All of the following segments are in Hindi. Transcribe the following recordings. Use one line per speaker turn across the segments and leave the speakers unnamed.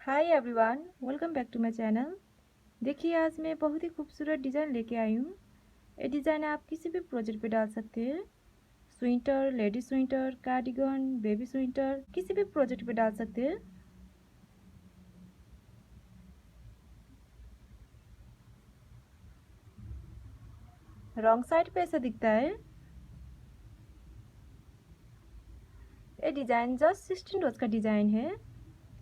Hi everyone, welcome back to my channel. देखिए आज मैं बहुत ही खूबसूरत डिज़ाइन लेके आई हूँ। ये डिज़ाइन आप किसी भी प्रोजेक्ट पे डाल सकते हैं। Sweater, lady sweater, cardigan, baby sweater, किसी भी प्रोजेक्ट पे डाल सकते हैं। रॉन्ग साइड पे ऐसा दिखता है। ये डिज़ाइन जस्ट 16 रोज का डिज़ाइन है।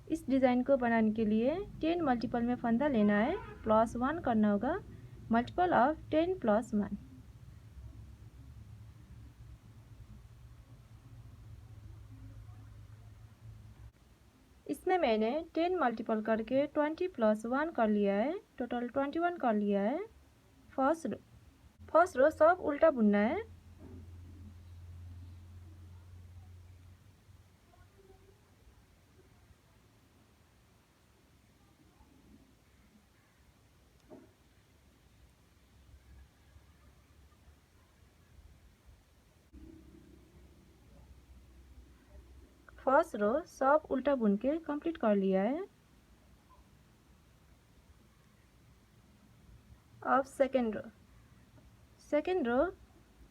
इस डिज़ाइन को बनाने के लिए 10 मल्टीपल में फंदा लेना है, +1 करना होगा, मल्टीपल ऑफ 10 + 1। इसमें मैंने 10 मल्टीपल करके 20 + 1 कर लिया है, टोटल 21 कर लिया है। फर्स्ट रो सब उल्टा बुनना है। फर्स्ट रो सब उल्टा बुन के कंप्लीट कर लिया है। अब सेकेंड रो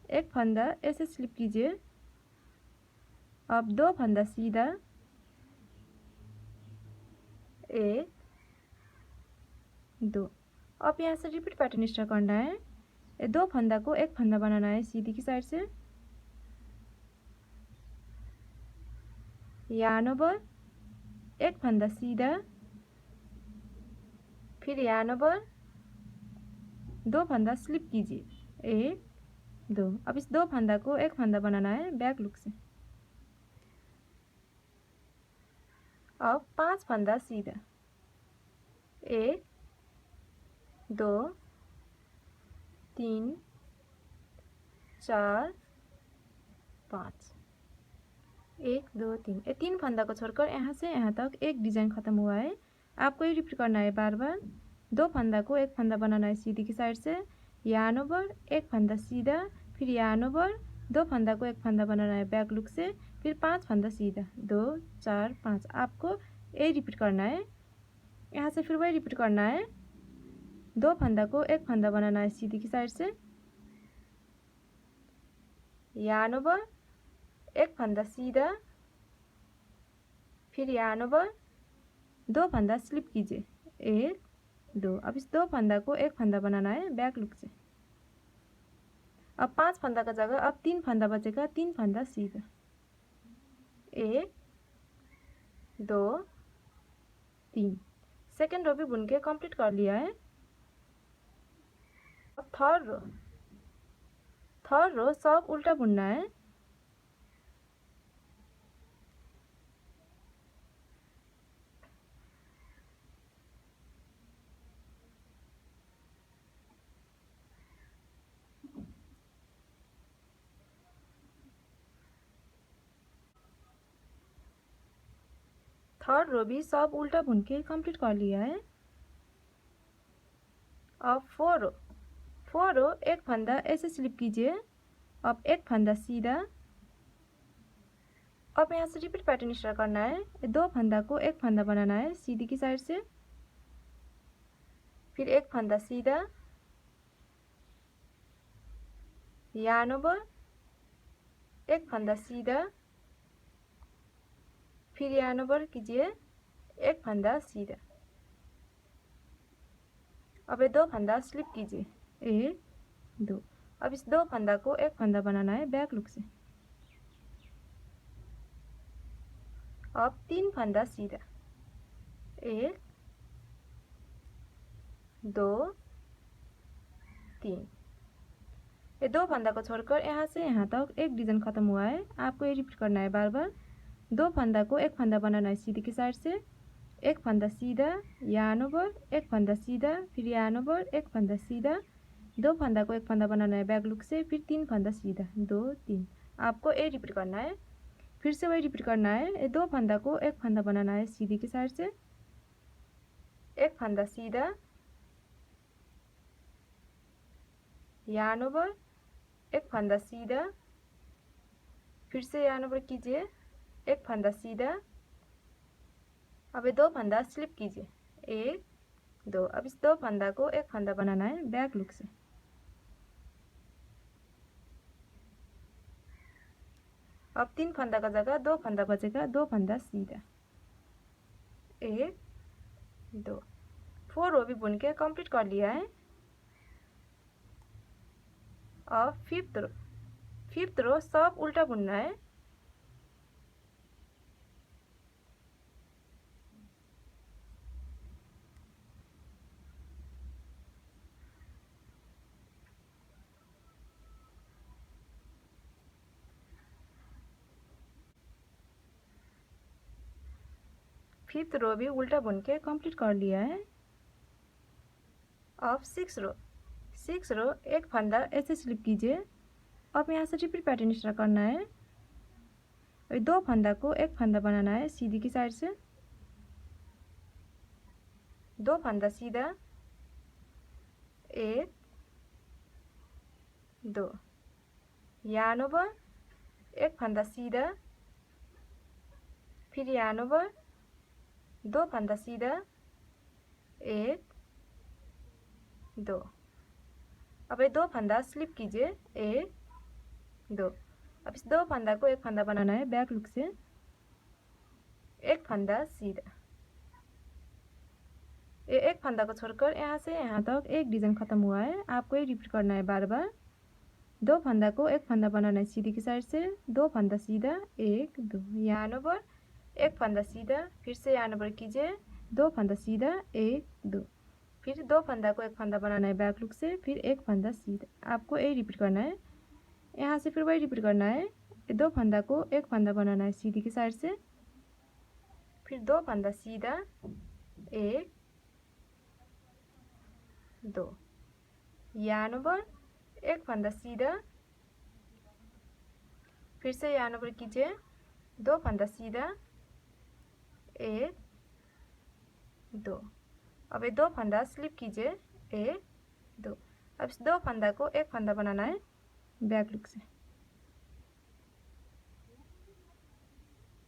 एक फंदा ऐसे स्लिप कीजिए। अब दो फंदा सीधा, एक दो। अब यहाँ से रिपीट पैटर्न स्टार्ट करना है। ये दो फंदा को एक फंदा बनाना है सीधी की साइड से। यहाँ पर एक फंदा सीधा, फिर यहाँ पर दो फंदा स्लिप कीजिए, एक दो। अब इस दो फंदा को एक फंदा बनाना है बैक लुक से। अब 5 फंदा सीधा, एक दो तीन चार पाँच, एक दो तीन। ये तीन फंदा को छोड़कर यहाँ से यहाँ तक एक डिज़ाइन ख़त्म हुआ है। आपको ये रिपीट करना है बार बार। दो फंदा को एक फंदा बनाना है सीधी की साइड से, यहाँ पर एक फंदा सीधा, फिर यहाँ पर दो फंदा को एक फंदा बनाना है बैक लुक से, फिर 5 फंदा सीधा, 2 4 5। आपको ये रिपीट करना है। यहाँ से फिर वही रिपीट करना है। दो फंदा को एक फंदा बनाना है सीधी की साइड से, यहाँ पर एक फंदा सीधा, फिर यहाँ पर दो फंदा स्लिप कीजिए, एक दो। अब इस दो फंदा को एक फंदा बनाना है बैक लुक से। अब 5 फंदा का जगह अब 3 फंदा बचेगा, 3 फंदा सीधा, एक दो तीन। सेकेंड रो भी बुन के कंप्लीट कर लिया है। अब थर्ड रो सब उल्टा बुनना है। थर्ड रो भी सब उल्टा बुन के कंप्लीट कर लिया है। अब फोर रो एक फंदा ऐसे स्लिप कीजिए। अब एक फंदा सीधा। अब यहाँ से रिपीट पैटर्न स्टार्ट करना है। दो फंदा को एक फंदा बनाना है सीधी की साइड से, फिर एक फंदा सीधा, यहाँ पर एक फंदा सीधा, फिर यहाँ पर कीजिए एक फंदा सीधा। अब ये दो फंदा स्लिप कीजिए, एक दो। अब इस दो फंदा को एक फंदा बनाना है बैक लुक से। अब 3 फंदा सीधा, एक दो तीन। ये दो फंदा को छोड़कर यहाँ से यहाँ तक एक डिज़ाइन ख़त्म हुआ है। आपको ये रिपीट करना है बार बार। दो फंदा को एक फंदा बनाना है सीधी की साइड से, एक फंदा सीधा, यहाँ पर एक फंदा सीधा, फिर यहाँ पर एक फंदा सीधा, दो फंदा को एक फंदा बनाना है बैक लुक से, फिर 3 फंदा सीधा, 2 3। आपको ये रिपीट करना है। फिर से वही रिपीट करना है। ये दो फंदा को एक फंदा बनाना है सीधी की साइड से, एक फंदा सीधा, यहाँ पर एक फंदा सीधा, फिर से यहाँ पर कीजिए एक फंदा सीधा। अब ये 2 फंदा स्लिप कीजिए, 1 2। अब इस 2 फंदा को एक फंदा बनाना है बैक लुक से। अब 3 फंदा का जगह 2 फंदा बचेगा, 2 फंदा सीधा, 1 2। 4 रो भी बुन के कंप्लीट कर लिया है। अब फिफ्थ रो सब उल्टा बुनना है। फिफ्थ रो भी उल्टा बुन के कंप्लीट कर लिया है। अब 6 रो एक फंदा ऐसे स्लिप कीजिए। अब यहाँ से रिपीट पैटर्न स्टार्ट करना है। और 2 फंदा को एक फंदा बनाना है सीधी की साइड से, 2 फंदा सीधा, 1 2। yarn over, एक फंदा सीधा, फिर yarn over, 2 फंदा सीधा, 1 2। अब ये 2 फंदा स्लिप कीजिए, 1 2। अब इस 2 फंदा को एक फंदा बनाना है बैक लुक से, एक फंदा सीधा। ये एक फंदा को छोड़कर यहाँ से यहाँ तक एक डिजाइन खत्म हुआ है। आपको ये रिपीट करना है बार बार। 2 फंदा को एक फंदा बनाना है सीधी की साइड से, 2 फंदा सीधा, 1 2। yarn over, एक फंदा सीधा, फिर से yarn over कीजिए, 2 फंदा सीधा, 1 2। फिर 2 फंदा को एक फंदा बनाना है बैक लुक से, फिर एक फंदा सीधा। आपको यही रिपीट करना है। यहाँ से फिर वही रिपीट करना है। 2 फंदा को एक फंदा बनाना है सीधी की साइड से, फिर 2 फंदा सीधा, 1 2। yarn over, एक फंदा सीधा, फिर से yarn over कीजिए, 2 फंदा सीधा, 1 2। अब ये 2 फंदा स्लिप कीजिए, 1 2। अब इस 2 फंदा को एक फंदा बनाना है बैक लुक से,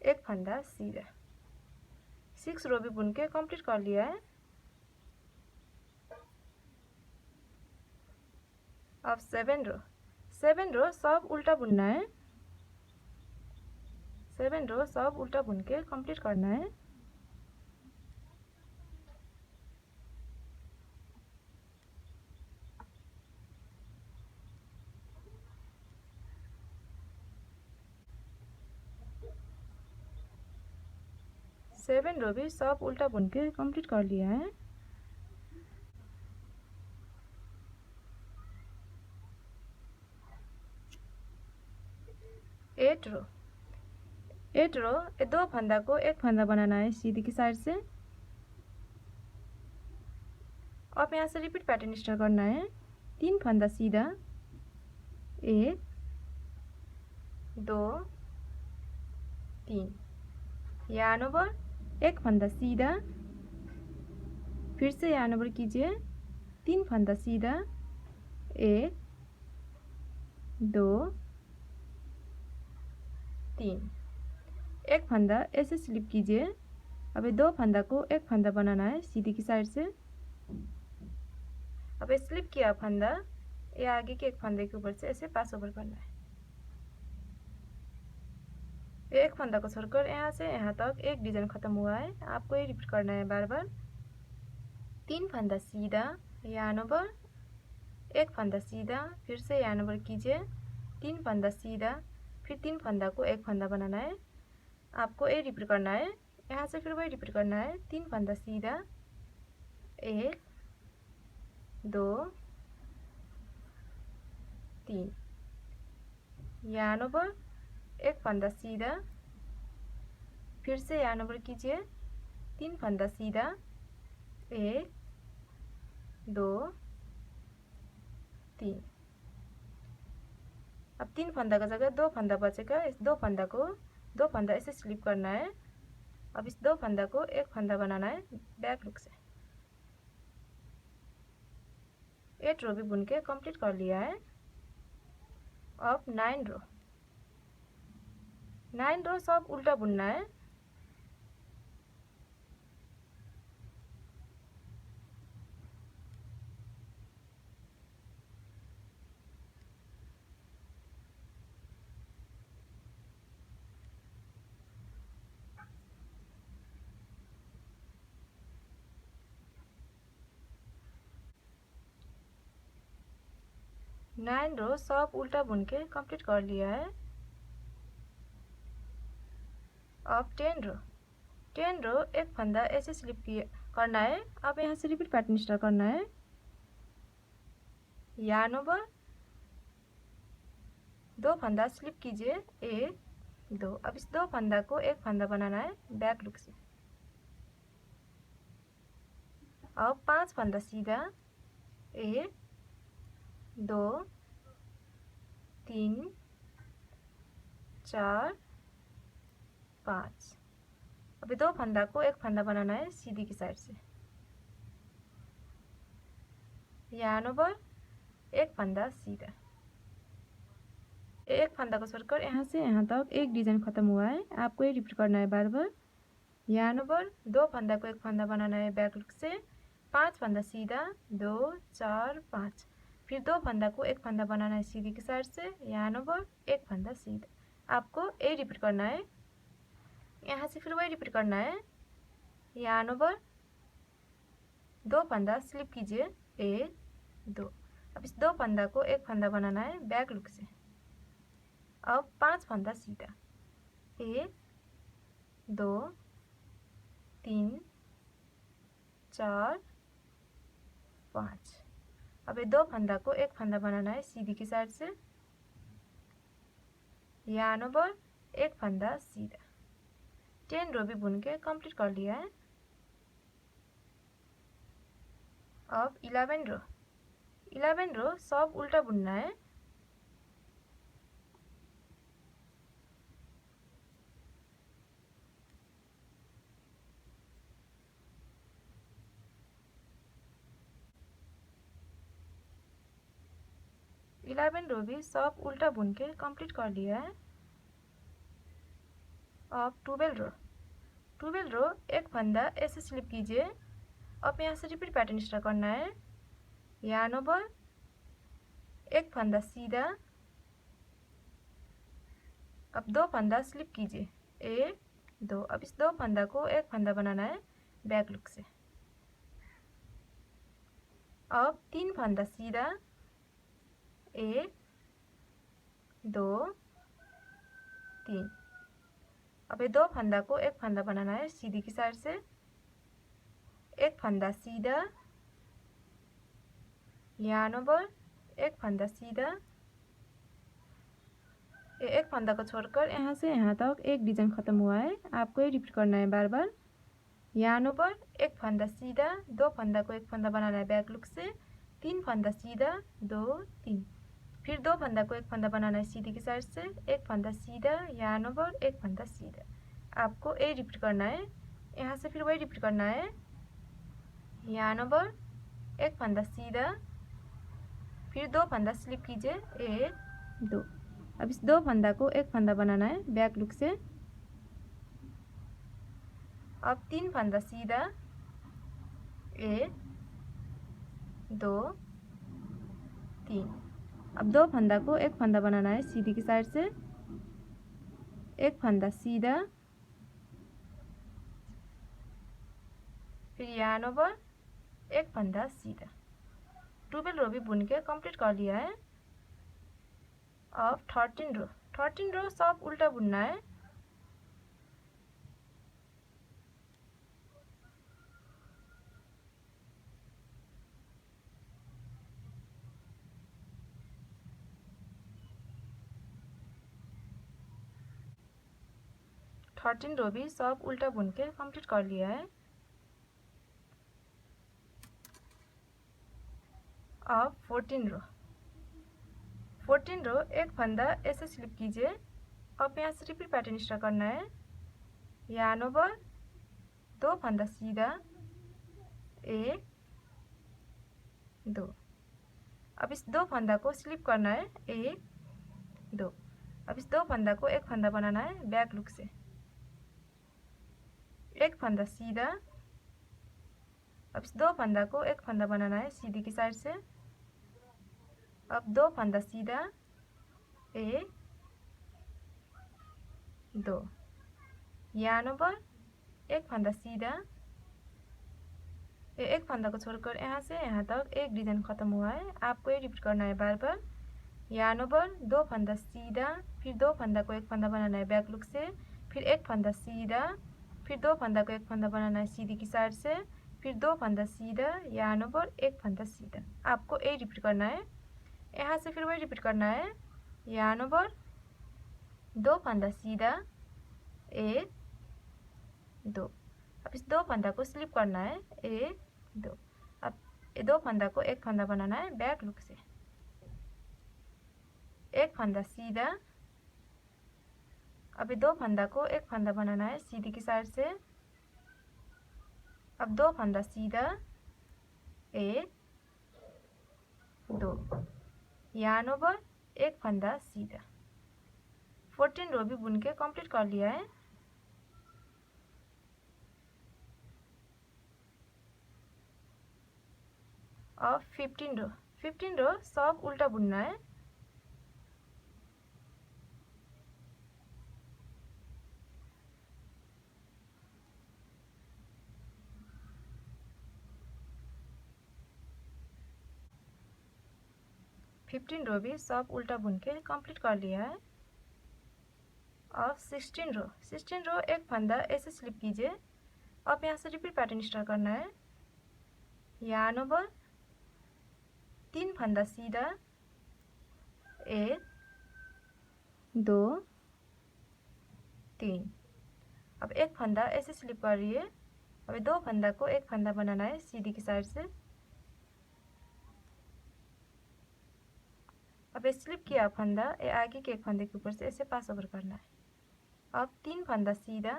एक फंदा सीधा। 6 रो भी बुन के कंप्लीट कर लिया है। अब 7 रो सब उल्टा बुनना है। 7 रो सब उल्टा बुन के कंप्लीट करना है। सेवन रो भी सब उल्टा बुन के कंप्लीट कर लिया है। एट रो ये 2 फंदा को एक फंदा बनाना है सीधी की साइड से। अब यहाँ से रिपीट पैटर्न स्टार्ट करना है। 3 फंदा सीधा, 1 2 3। yarn over, एक फंदा सीधा, फिर से yarn over कीजिए, 3 फंदा सीधा, 1 2 3। एक फंदा ऐसे स्लिप कीजिए। अब ये 2 फंदा को एक फंदा बनाना है सीधी की साइड से। अब ये स्लिप किया फंदा ये आगे के एक फंदे के ऊपर से ऐसे पास ओवर करना है। एक फंदा को छोड़कर यहाँ से यहाँ तक एक डिजाइन खत्म हुआ है। आपको ये रिपीट करना है बार बार। 3 फंदा सीधा, yarn over, एक फंदा सीधा, फिर से yarn over कीजिए, 3 फंदा सीधा, फिर 3 फंदा को एक फंदा बनाना है। आपको ये रिपीट करना है। यहाँ से फिर वही रिपीट करना है। 3 फंदा सीधा, 1 2 3। yarn over, एक फंदा सीधा, फिर से yarn over कीजिए, 3 फंदा सीधा, 1 2 3। अब 3 फंदा का जगह 2 फंदा बचेगा। इस 2 फंदा को 2 फंदा ऐसे स्लिप करना है। अब इस 2 फंदा को एक फंदा बनाना है बैक लुक से। 8 रो भी बुन के कंप्लीट कर लिया है। अब 9 रो सब उल्टा बुनना है। 9 रो सब उल्टा बुन के कंप्लीट कर लिया है। अब 10 रो एक फंदा ऐसे स्लिप करना है। अब यहाँ से रिपीट पैटर्न स्टार्ट करना है। यार्न ओवर, 2 फंदा स्लिप कीजिए, 1 2। अब इस 2 फंदा को एक फंदा बनाना है बैक लुक से। अब 5 फंदा सीधा, 1 2 3 4 5। अभी 2 फंदा को एक फंदा बनाना है सीधी की साइड से। यार्न ओवर, एक फंदा सीधा, एक फंदा को छोड़कर यहाँ से यहाँ तक एक डिजाइन खत्म हुआ है। आपको ये रिपीट करना है बार बार। यार्न ओवर, 2 फंदा को एक फंदा बनाना है बैक लुक से, 5 फंदा सीधा, 2 4 5। फिर 2 फंदा को एक फंदा बनाना है सीधी की साइड से। यार्न ओवर, एक फंदा सीधा। आपको ये रिपीट करना है। यहाँ से फिर वही रिपीट करना है। यार्न ओवर, 2 फंदा स्लिप कीजिए, 1 2। अब इस 2 फंदा को एक फंदा बनाना है बैक लुक से। अब 5 फंदा सीधा, 1 2 3 4 5। अब ये 2 फंदा को एक फंदा बनाना है सीधी की साइड से। यार्न ओवर, एक फंदा सीधा। 10 रो भी बुन के कंप्लीट कर लिया है। अब 11 रो सब उल्टा बुनना है। इलेवन रो भी सब उल्टा बुन के कंप्लीट कर लिया है। अब 12 रो एक फंदा ऐसे स्लिप कीजिए। अब यहाँ से रिपीट पैटर्न स्टार्ट करना है। यार्न ओवर, एक फंदा सीधा, अब 2 फंदा स्लिप कीजिए, 1 2। अब इस 2 फंदा को एक फंदा बनाना है बैक लुक से। अब 3 फंदा सीधा, 1 2 3। अब ये 2 फंदा को एक फंदा बनाना है सीधी की साइड से। एक फंदा सीधा, यार्न ओवर, एक फंदा सीधा, एक फंदा को छोड़कर यहाँ से यहाँ तक एक डिजाइन खत्म हुआ है। आपको ये रिपीट करना है बार बार। यार्न ओवर, एक फंदा सीधा, 2 फंदा को एक फंदा बनाना है बैक लुक से, 3 फंदा सीधा, 2 3। फिर 2 फंदा को एक फंदा बनाना है सीधी की साइड से। एक फंदा सीधा, यार्न ओवर, एक फंदा सीधा। आपको ये रिपीट करना है। यहाँ से फिर वही रिपीट करना है। यार्न ओवर, एक फंदा सीधा, फिर 2 फंदा स्लिप कीजिए, 1 2। अब इस 2 फंदा को एक फंदा बनाना है बैक लुक से। अब 3 फंदा सीधा, 1 2 3। अब 2 फंदा को एक फंदा बनाना है सीधी की साइड से। एक फंदा सीधा, फिर यार्न ओवर, एक फंदा सीधा। 12 रो भी बुन के कंप्लीट कर लिया है। अब 13 रो सब उल्टा बुनना है। थर्टीन रो भी सब उल्टा बुन के कंप्लीट कर लिया है। अब 14 रो एक फंदा ऐसे स्लिप कीजिए। अब यहाँ से रिपीट पैटर्न स्टार्ट करना है। यार्न ओवर, 2 फंदा सीधा, 1 2। अब इस 2 फंदा को स्लिप करना है, 1 2। अब इस 2 फंदा को एक फंदा बनाना है बैक लुक से। एक फंदा सीधा, अब इस 2 फंदा को एक फंदा बनाना है सीधी की साइड से। अब 2 फंदा सीधा, 1 2। यार्न ओवर, एक फंदा सीधा, एक फंदा को छोड़कर यहाँ से यहाँ तक एक डिजाइन खत्म हुआ है। आपको ये रिपीट करना है बार बार। यहाँ पर 2 फंदा सीधा, फिर 2 फंदा को 1 फंदा बनाना है बैक लुक से, फिर 1 फंदा सीधा, फिर 2 फंदा को 1 फंदा बनाना है सीधी की साइड से, फिर 2 फंदा सीधा, यहाँ पर 1 फंदा सीधा। आपको यही रिपीट करना है। यहाँ से फिर वही रिपीट करना है। यहाँ पर 2 फंदा सीधा, 1 2। अब इस 2 फंदा को स्लिप करना है, 1 2। अब 2 फंदा को 1 फंदा बनाना है बैक लुक से, 1 फंदा सीधा। अब 2 फंदा को 1 फंदा बनाना है सीधी की साइड से। अब 2 फंदा सीधा, 1 2, यहाँ पर 1 फंदा सीधा। 14 रो भी बुन के कंप्लीट कर लिया है। अब 15 रो सब उल्टा बुनना है। फिफ्टीन रो भी सब उल्टा बुन के कंप्लीट कर लिया है। अब 16 रो एक फंदा ऐसे स्लिप कीजिए। अब यहाँ से रिपीट पैटर्न स्टार्ट करना है। यहाँ पर 3 फंदा सीधा, 1 2 3। अब 1 फंदा ऐसे स्लिप कर रही है। अब 2 फंदा को 1 फंदा बनाना है सीधी की साइड से। अब स्लिप किया फंदा आगे के एक फंदे के ऊपर से ऐसे पास ओवर करना है। अब 3 फंदा सीधा,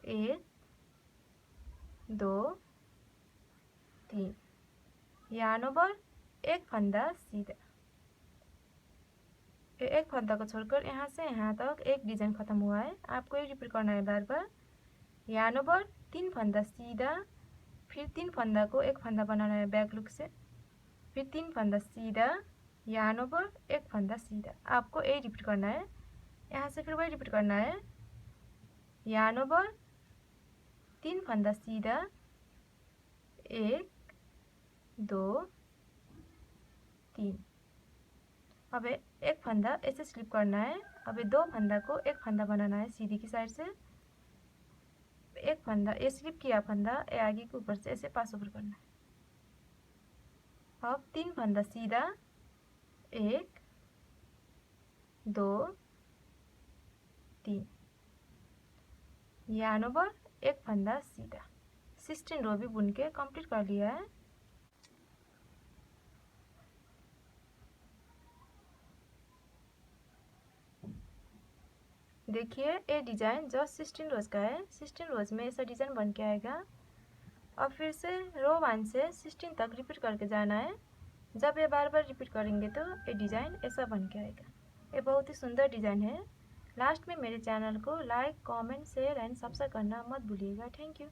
1 2 3, यहाँ पर 1 फंदा सीधा। एक फंदा को छोड़कर यहाँ से यहाँ तक एक डिजाइन खत्म हुआ है। आपको ये रिपीट करना है बार बार। यहाँ पर 3 फंदा सीधा, फिर 3 फंदा को 1 फंदा बनाना है बैक लुक से, फिर 3 फंदा सीधा, यहाँ पर 1 फंदा सीधा। आपको यही रिपीट करना है। यहाँ से फिर वही रिपीट करना है। यहाँ पर 3 फंदा सीधा, 1 2 3। अब 1 फंदा ऐसे स्लिप करना है। अब 2 फंदा को 1 फंदा बनाना है सीधी की साइड से। 1 फंदा ये स्लिप किया फंदा आगे के ऊपर से ऐसे पास ओवर करना है। अब 3 फंदा सीधा, 1 2 3, यहाँ पर 1 फंदा सीधा। 16 रो भी बुन के कंप्लीट कर लिया है। देखिए ये डिजाइन जस्ट 16 रोज का है। 16 रोज में ऐसा डिजाइन बन के आएगा। अब फिर से रो 1 से 16 तक रिपीट करके जाना है। जब ये बार बार रिपीट करेंगे तो ये डिजाइन ऐसा बन के आएगा। ये बहुत ही सुंदर डिजाइन है। लास्ट में मेरे चैनल को like, comment, share and subscribe करना मत भूलिएगा। Thank you.